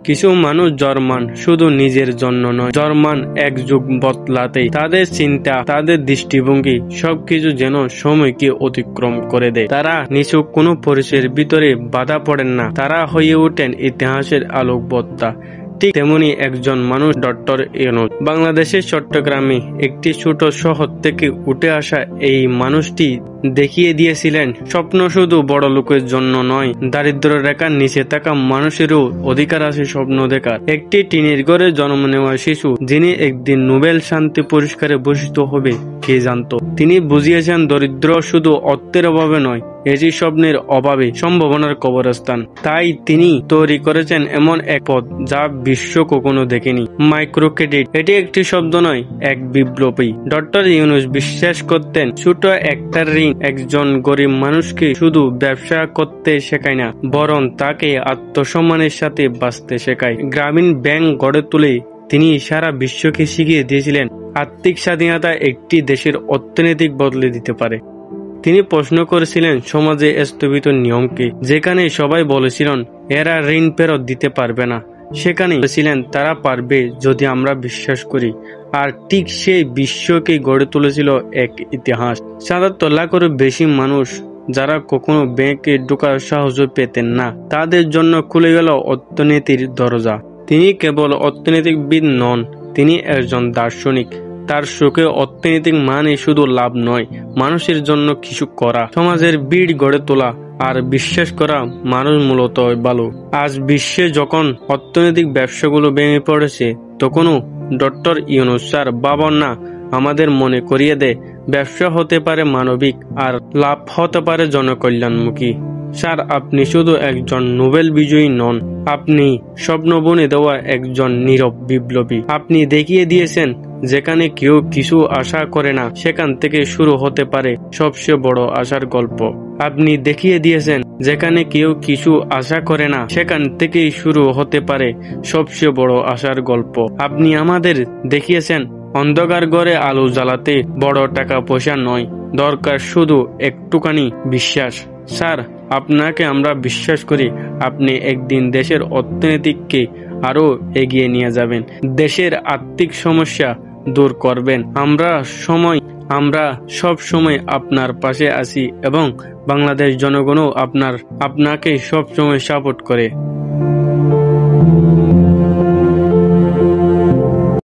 কিছু মানুষ জন্মান শুধু নিজের জন্য নয়, জন্মান এক যুগ বদলাতেই। তাদের চিন্তা, তাদের দৃষ্টিভঙ্গি সবকিছু যেন সময়কে অতিক্রম করে দেয়। তারা নিছক কোনো পরিচয়ের ভিতরে বাধা পড়েন না, তারা হয়ে ওঠেন ইতিহাসের আলোকবর্তা। ঠিক তেমনি একজন মানুষ ডক্টর ইউনূস। বাংলাদেশের চট্টগ্রামে একটি ছোট শহর থেকে উঠে আসা এই মানুষটি দেখিয়ে দিয়েছিলেন স্বপ্ন শুধু বড় লোকের জন্য নয়, দারিদ্র রেখার নিচে থাকা মানুষেরও অধিকার আছে স্বপ্ন দেখার। একটি টিনের ঘরে জন্ম নেওয়া শিশু যিনি একদিন নোবেল শান্তি পুরস্কারে ভূষিত হবে কে জানত। তিনি বুঝিয়েছেন দরিদ্র শুধু অর্থের অভাবে নয়, এটি স্বপ্নের অভাবে সম্ভাবনার কবরস্থান। তাই তিনি তৈরি করেছেন এমন এক পথ যা বিশ্ব কখনো দেখেনি, মাইক্রো ক্রেডিট। এটি একটি শব্দ নয়, এক বিপ্লবী। ডক্টর ইউনূস বিশ্বাস করতেন ছোট একটা ঋণ একজন গরিব মানুষকে শুধু ব্যবসা করতে শেখায় না, বরং তাকে আত্মসম্মানের সাথে বাঁচতে শেখায়। গ্রামীণ ব্যাংক গড়ে তুলে তিনি সারা বিশ্বকে শিখিয়ে দিয়েছিলেন আর্থিক স্বাধীনতা একটি দেশের অর্থনৈতিক বদলে দিতে পারে। তিনি প্রশ্ন করেছিলেন সমাজে স্থবিত নিয়মকে। যেখানে সবাই বলেছিলেন এরা ঋণ ফেরত দিতে পারবে না, সেখানে বলেছিলেন তারা পারবে যদি আমরা বিশ্বাস করি। আর ঠিক সেই বিশ্বকে গড়ে তুলেছিল এক ইতিহাস। ৭৭ লাখেরও বেশি মানুষ যারা কখনো ব্যাংকে ঢোকার সাহস পেতেন না, তাদের জন্য খুলে গেল অর্থনীতির দরজা। তিনি কেবল অর্থনীতিবিদ নন, তিনি একজন দার্শনিক। তার চোখে অর্থনৈতিক মানে শুধু লাভ নয়, মানুষের জন্য কিছু করা, সমাজের ভিড় গড়ে তোলা আর বিশ্বাস করা মানুষ মূলত ভালো। আজ বিশ্বে যখন অর্থনৈতিক ব্যবসাগুলো ভেঙে পড়েছে, তখনও ডক্টর ইউনূস স্যার ভাবনা আমাদের মনে করিয়ে দেয় ব্যবসা হতে পারে মানবিক আর লাভ হতে পারে জনকল্যাণমুখী। স্যার, আপনি শুধু একজন নোবেল বিজয়ী নন, আপনি স্বপ্ন বুনে দেওয়া একজন নীরব বিপ্লবী। আপনি দেখিয়ে দিয়েছেন যেখানে কেউ কিছু আশা করে না, সেখান থেকে শুরু হতে পারে সবচেয়ে বড় আশার গল্প। আপনি দেখিয়ে দিয়েছেন যেখানে কেউ কিছু আশা করে না, সেখান থেকেই শুরু হতে পারে সবচেয়ে বড় আশার গল্প। আপনি আমাদের দেখিয়েছেন অন্ধকার ঘরে আলো জ্বালাতে বড় টাকা পয়সা নয়, দরকার শুধু একটুখানি বিশ্বাস। স্যার, আপনাকে আমরা বিশ্বাস করি আপনি একদিন দেশের অর্থনীতিকে আরো এগিয়ে নিয়ে যাবেন, দেশের আর্থিক সমস্যা দূর করবেন। আমরা সব সময় আপনার পাশে আছি এবং বাংলাদেশ জনগণও আপনাকে সব সময় সাপোর্ট করে।